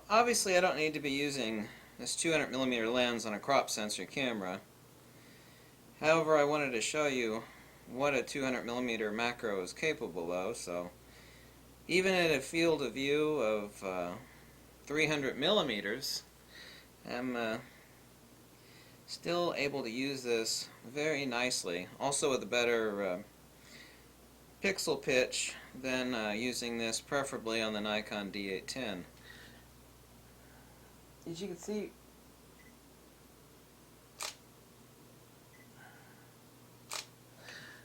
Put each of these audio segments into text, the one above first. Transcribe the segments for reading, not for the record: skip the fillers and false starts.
Obviously I don't need to be using this 200mm lens on a crop sensor camera. However, I wanted to show you what a 200mm macro is capable of. So even at a field of view of 300mm, I'm still able to use this very nicely. Also with a better pixel pitch than using this preferably on the Nikon D810. As you can see,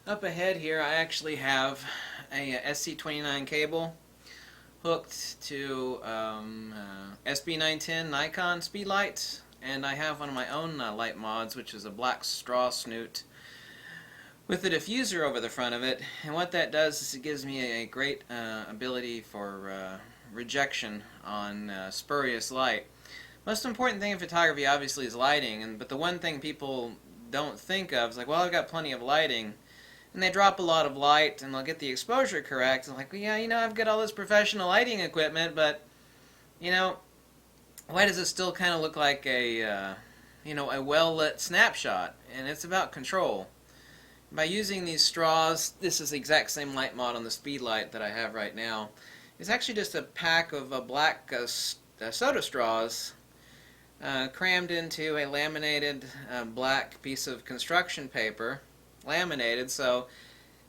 up ahead here I actually have a SC29 cable hooked to SB910 Nikon speed lights, and I have one of my own light mods, which is a black straw snoot with a diffuser over the front of it. And what that does is it gives me a great ability for rejection on spurious light. Most important thing in photography obviously is lighting, but the one thing people don't think of is like, well, I've got plenty of lighting, and they drop a lot of light and they'll get the exposure correct, and like, well, yeah, I've got all this professional lighting equipment, but why does it still kind of look like a a well-lit snapshot? And it's about control. By using these straws, this is the exact same light mod on the speed light that I have right now. It's actually just a pack of black soda straws crammed into a laminated black piece of construction paper, laminated. So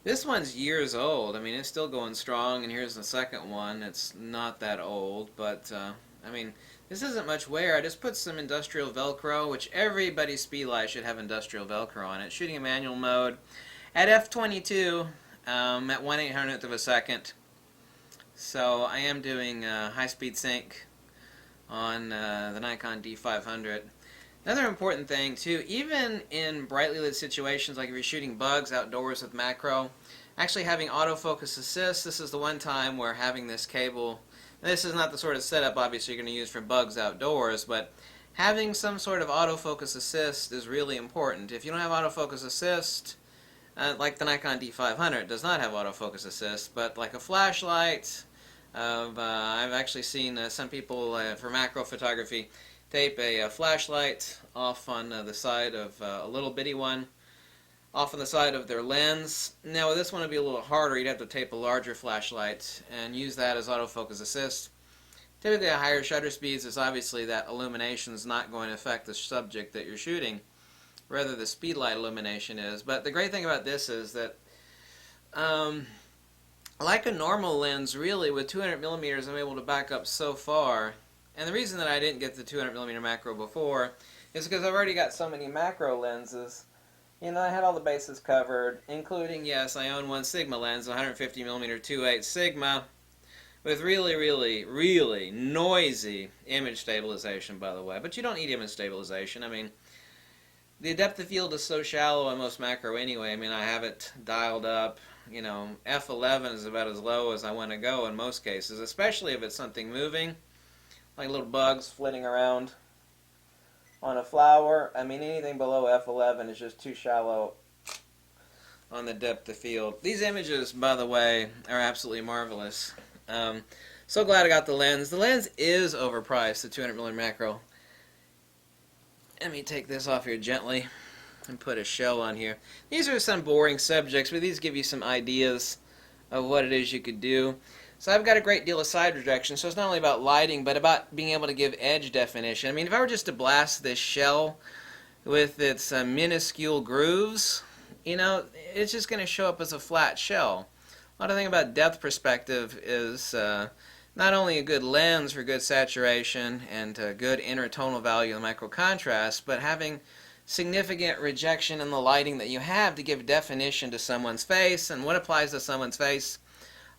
this one's years old. I mean, it's still going strong, and here's the second one. It's not that old, but I mean, this isn't much wear. I just put some industrial Velcro, which everybody's speed light should have industrial Velcro on it. Shooting in manual mode at f/22 at 1/800th of a second. So I am doing high-speed sync on the Nikon D500. Another important thing too, even in brightly lit situations, like if you're shooting bugs outdoors with macro, actually having autofocus assist. This is the one time where having this cable, this is not the sort of setup obviously you're going to use for bugs outdoors, but having some sort of autofocus assist is really important. If you don't have autofocus assist, like the Nikon D500 does not have autofocus assist, but like a flashlight, I've actually seen some people for macro photography tape a flashlight off on the side of a little bitty one, off on the side of their lens. Now with this one it'd be a little harder. You'd have to tape a larger flashlight and use that as autofocus assist. Typically at higher shutter speeds, is obviously that illumination is not going to affect the subject that you're shooting. Rather the speed light illumination is. But the great thing about this is that like a normal lens, really, with 200mm I'm able to back up so far. And the reason that I didn't get the 200mm macro before is because I've already got so many macro lenses. I had all the bases covered, including, yes, I own one Sigma lens, 150mm 2.8 Sigma, with really, really, really noisy image stabilization, by the way. But you don't need image stabilization. I mean, the depth of field is so shallow on most macro anyway. I mean, I have it dialed up. F11 is about as low as I want to go in most cases, especially if it's something moving, like little bugs flitting around on a flower. I mean, anything below f11 is just too shallow on the depth of field. These images, by the way, are absolutely marvelous. So glad I got the lens. The lens is overpriced, the 200mm macro. Let me take this off here gently and put a shell on here. These are some boring subjects, but these give you some ideas of what it is you could do. So I've got a great deal of side rejection, so it's not only about lighting, but about being able to give edge definition. I mean, if I were just to blast this shell with its minuscule grooves, it's just going to show up as a flat shell. A lot of thing about depth perspective is not only a good lens for good saturation and good intertonal value of the micro contrast, but having significant rejection in the lighting that you have to give definition to someone's face. And what applies to someone's face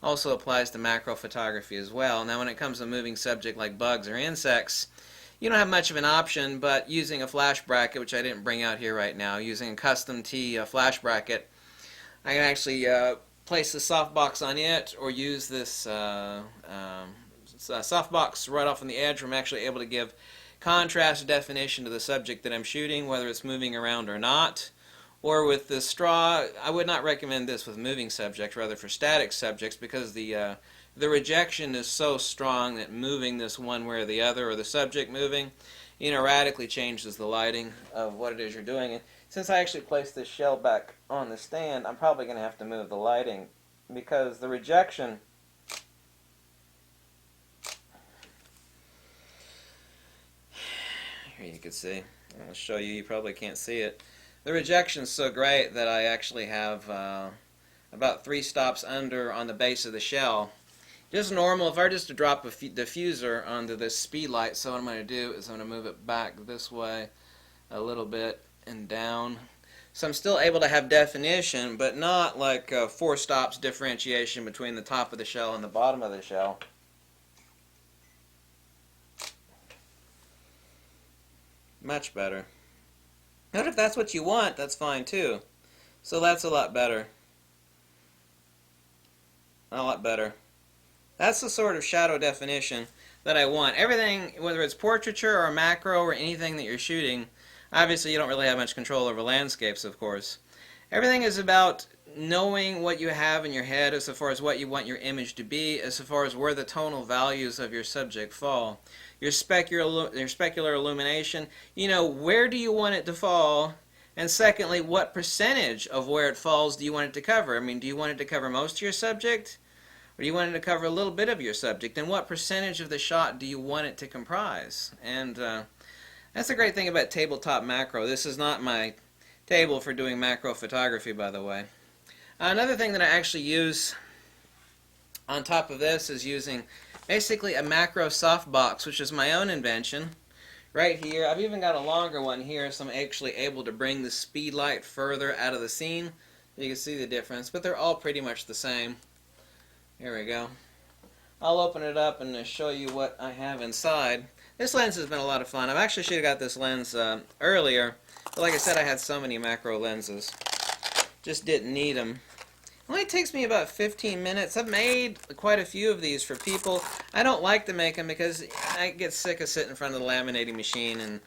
also applies to macro photography as well. Now when it comes to a moving subject like bugs or insects, you don't have much of an option, but using a flash bracket, which I didn't bring out here right now, using a custom T flash bracket, I can actually place the softbox on it, or use this softbox right off on the edge, where I'm actually able to give contrast definition to the subject that I'm shooting, whether it's moving around or not, Or with the straw, I would not recommend this with moving subjects, rather for static subjects, because the rejection is so strong that moving this one way or the other, or the subject moving, radically changes the lighting of what it is you're doing. And since I actually placed this shell back on the stand, I'm probably going to have to move the lighting because the rejection here you can see. I'll show you. You probably can't see it. The rejection's so great that I actually have about 3 stops under on the base of the shell. Just normal, if I were just to drop a diffuser onto this speed light, so what I'm going to do is I'm going to move it back this way a little bit and down. So I'm still able to have definition, but not like 4 stops differentiation between the top of the shell and the bottom of the shell. Much better. But if that's what you want, that's fine too. So that's a lot better. A lot better. That's the sort of shadow definition that I want. Everything, whether it's portraiture or macro or anything that you're shooting, obviously you don't really have much control over landscapes, of course. Everything is about knowing what you have in your head as far as what you want your image to be, as far as where the tonal values of your subject fall. Your specular illumination, where do you want it to fall? And secondly, what percentage of where it falls do you want it to cover? I mean, do you want it to cover most of your subject? Or do you want it to cover a little bit of your subject? And what percentage of the shot do you want it to comprise? And that's the great thing about tabletop macro. This is not my table for doing macro photography, by the way. Another thing that I actually use on top of this is using basically a macro softbox, which is my own invention. Right here, I've even got a longer one here, so I'm actually able to bring the speed light further out of the scene. You can see the difference, but they're all pretty much the same. Here we go. I'll open it up and show you what I have inside. This lens has been a lot of fun. I actually should have got this lens earlier, but like I said, I had so many macro lenses. Just didn't need them. It only takes me about 15 minutes. I've made quite a few of these for people. I don't like to make them because I get sick of sitting in front of the laminating machine and,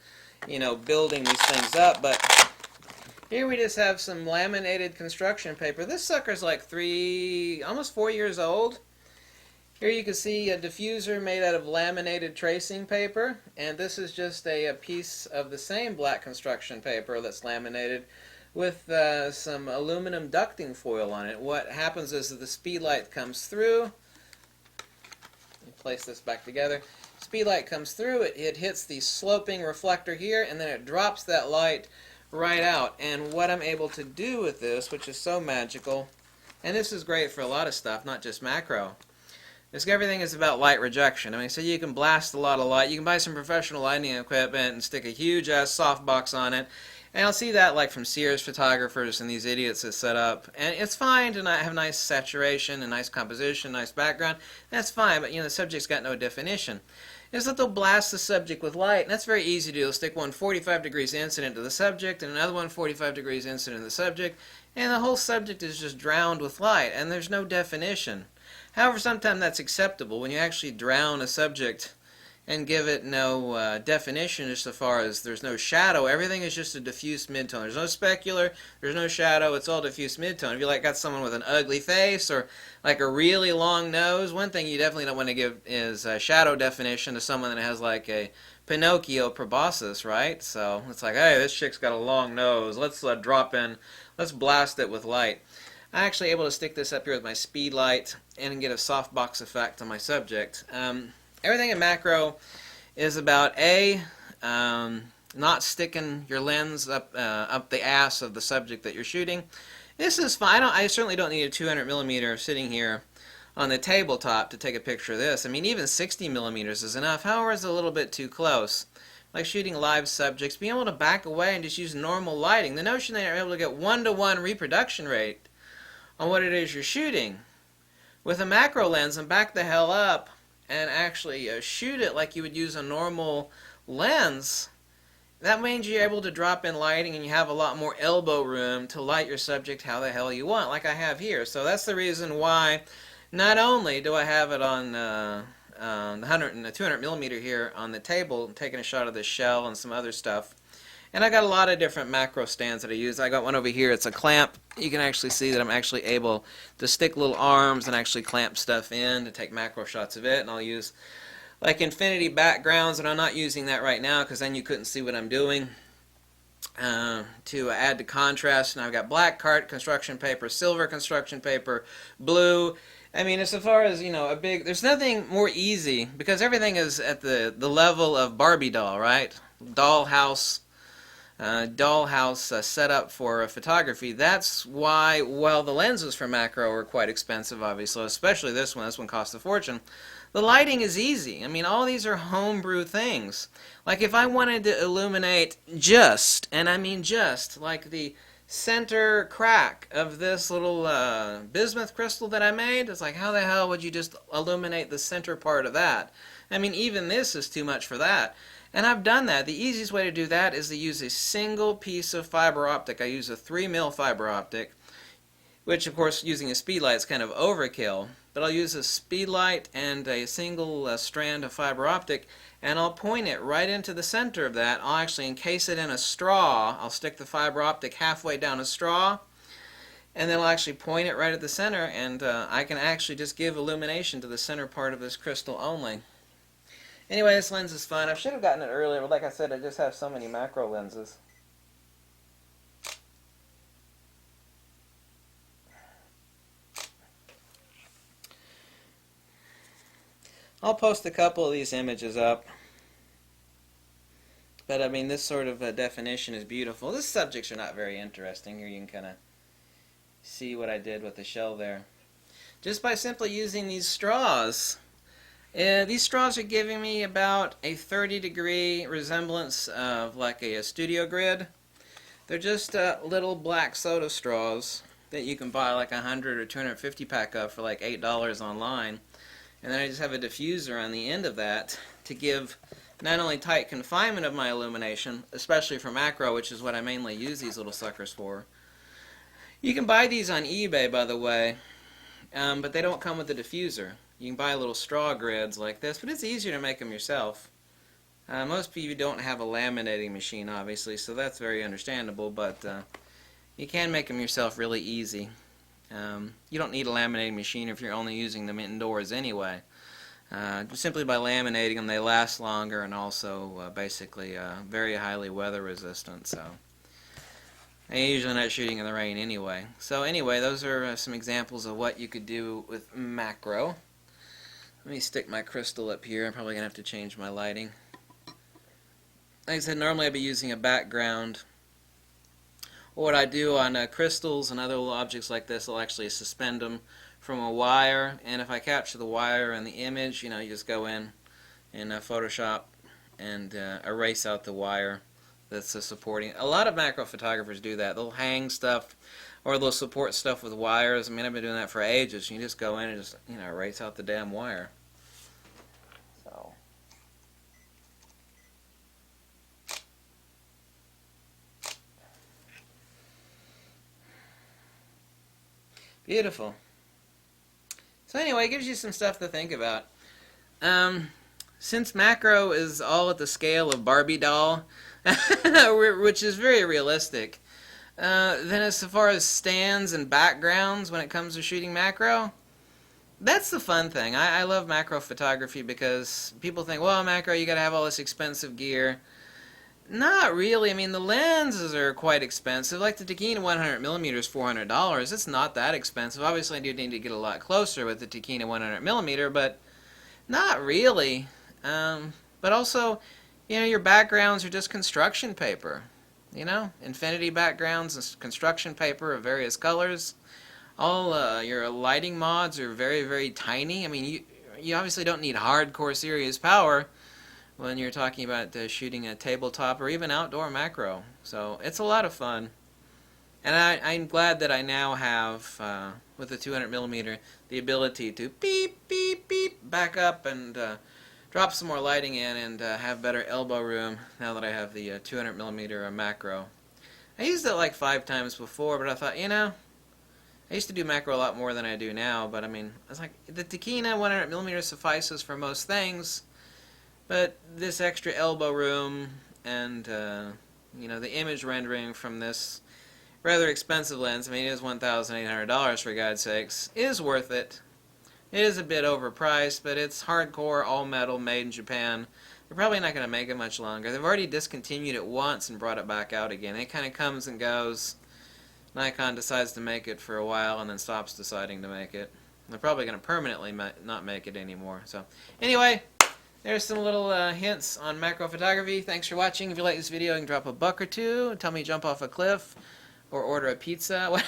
building these things up. But here we just have some laminated construction paper. This sucker's like almost 4 years old. Here you can see a diffuser made out of laminated tracing paper. And this is just a piece of the same black construction paper that's laminated with some aluminum ducting foil on it. What happens is that the speed light comes through. Let me place this back together. Speed light comes through, it hits the sloping reflector here, and then it drops that light right out. And what I'm able to do with this, which is so magical, and this is great for a lot of stuff, not just macro, is everything is about light rejection. I mean, so you can blast a lot of light. You can buy some professional lighting equipment and stick a huge ass softbox on it. And I'll see that like from Sears photographers and these idiots that set up. And it's fine to not have nice saturation and nice composition, nice background. That's fine, but the subject's got no definition. Is that they'll blast the subject with light, and that's very easy to do. They'll stick one 45 degrees incident to the subject and another one 45 degrees incident to the subject, and the whole subject is just drowned with light, and there's no definition. However, sometimes that's acceptable when you actually drown a subject and give it no definition as far as there's no shadow. Everything is just a diffuse midtone. There's no specular, there's no shadow, it's all diffuse midtone. If you got someone with an ugly face or like a really long nose, one thing you definitely don't want to give is shadow definition to someone that has like a Pinocchio proboscis, right? So it's like, hey, this chick's got a long nose, let's let's blast it with light. I'm actually able to stick this up here with my speed light and get a softbox effect on my subject. Everything in macro is about not sticking your lens up the ass of the subject that you're shooting. This is fine. I certainly don't need a 200 millimeter sitting here on the tabletop to take a picture of this. I mean, even 60 millimeters is enough. However, it's a little bit too close. Like shooting live subjects, being able to back away and just use normal lighting. The notion that you're able to get 1-to-1 reproduction rate on what it is you're shooting with a macro lens and back the hell up and actually shoot it like you would use a normal lens, that means you're able to drop in lighting and you have a lot more elbow room to light your subject how the hell you want, like I have here. So that's the reason why not only do I have it on the 200 millimeter here on the table, taking a shot of the shell and some other stuff, And I got a lot of different macro stands that I use. I got one over here. It's a clamp. You can actually see that I'm actually able to stick little arms and actually clamp stuff in to take macro shots of it. And I'll use like infinity backgrounds, and I'm not using that right now because then you couldn't see what I'm doing. To add to contrast, and I've got black construction paper, silver construction paper, blue. I mean, as far as, there's nothing more easy because everything is at the level of Barbie doll, right? Dollhouse set up for photography. That's why, well, the lenses for macro are quite expensive, obviously, especially this one. This one costs a fortune. The lighting is easy. I mean, all these are homebrew things. Like if I wanted to illuminate just, and I mean just, like the center crack of this little bismuth crystal that I made, it's like, how the hell would you just illuminate the center part of that? I mean, even this is too much for that. And I've done that. The easiest way to do that is to use a single piece of fiber optic. I use a 3 mil fiber optic, which of course using a speed light is kind of overkill. But I'll use a speed light and a single strand of fiber optic, and I'll point it right into the center of that. I'll actually encase it in a straw. I'll stick the fiber optic halfway down a straw, and then I'll actually point it right at the center, and I can actually just give illumination to the center part of this crystal only. Anyway, this lens is fun. I should have gotten it earlier, but like I said, I just have so many macro lenses. I'll post a couple of these images up. But I mean, this sort of definition is beautiful. These subjects are not very interesting. Here you can kind of see what I did with the shell there. Just by simply using these straws. These straws are giving me about a 30-degree resemblance of like a studio grid. They're just little black soda straws that you can buy like 100 or 250 pack of for like $8 online. And then I just have a diffuser on the end of that to give not only tight confinement of my illumination, especially for macro, which is what I mainly use these little suckers for. You can buy these on eBay, by the way, but they don't come with a diffuser. You can buy little straw grids like this, but it's easier to make them yourself. Most people don't have a laminating machine, obviously, so that's very understandable, but you can make them yourself really easy. You don't need a laminating machine if you're only using them indoors anyway. Simply by laminating them, they last longer and also basically very highly weather resistant. So I'm usually not shooting in the rain anyway. So anyway, those are some examples of what you could do with macro. Let me stick my crystal up here. I'm probably going to have to change my lighting. Like I said, normally I'd be using a background. What I do on crystals and other little objects like this, I'll actually suspend them from a wire, and if I capture the wire in the image, you just go in Photoshop and erase out the wire that's supporting. A lot of macro photographers do that. They'll hang stuff or they'll support stuff with wires. I mean, I've been doing that for ages. You just go in and just erase out the damn wire. So beautiful. So anyway, it gives you some stuff to think about. Since macro is all at the scale of Barbie doll, which is very realistic, then as far as stands and backgrounds when it comes to shooting macro, that's the fun thing. I love macro photography because people think, well, macro, you got to have all this expensive gear. Not really. I mean, the lenses are quite expensive. Like the Tachyna 100mm is $400. It's not that expensive. Obviously, I do need to get a lot closer with the Tachyna 100mm, but not really. But also, your backgrounds are just construction paper. Infinity backgrounds and construction paper of various colors. All your lighting mods are very, very tiny. I mean, you obviously don't need hardcore serious power when you're talking about shooting a tabletop or even outdoor macro. So it's a lot of fun. And I'm glad that I now have, with the 200mm, the ability to beep, beep, beep, back up and drop some more lighting in and have better elbow room now that I have the 200mm macro. I used it like 5 times before, but I thought, I used to do macro a lot more than I do now, but I mean, I was like, the Tachyna 100mm suffices for most things. But this extra elbow room and You know, the image rendering from this rather expensive lens, I mean, it is $1,800 for God's sakes, is worth it. It is a bit overpriced, but it's hardcore, all metal, made in Japan. They're probably not going to make it much longer. They've already discontinued it once and brought it back out again. It kind of comes and goes. Nikon decides to make it for a while and then stops deciding to make it. They're probably going to permanently not make it anymore. So, anyway, there's some little hints on macro photography. Thanks for watching. If you like this video, you can drop a buck or two. Tell me to jump off a cliff or order a pizza.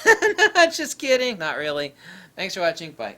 Just kidding. Not really. Thanks for watching. Bye.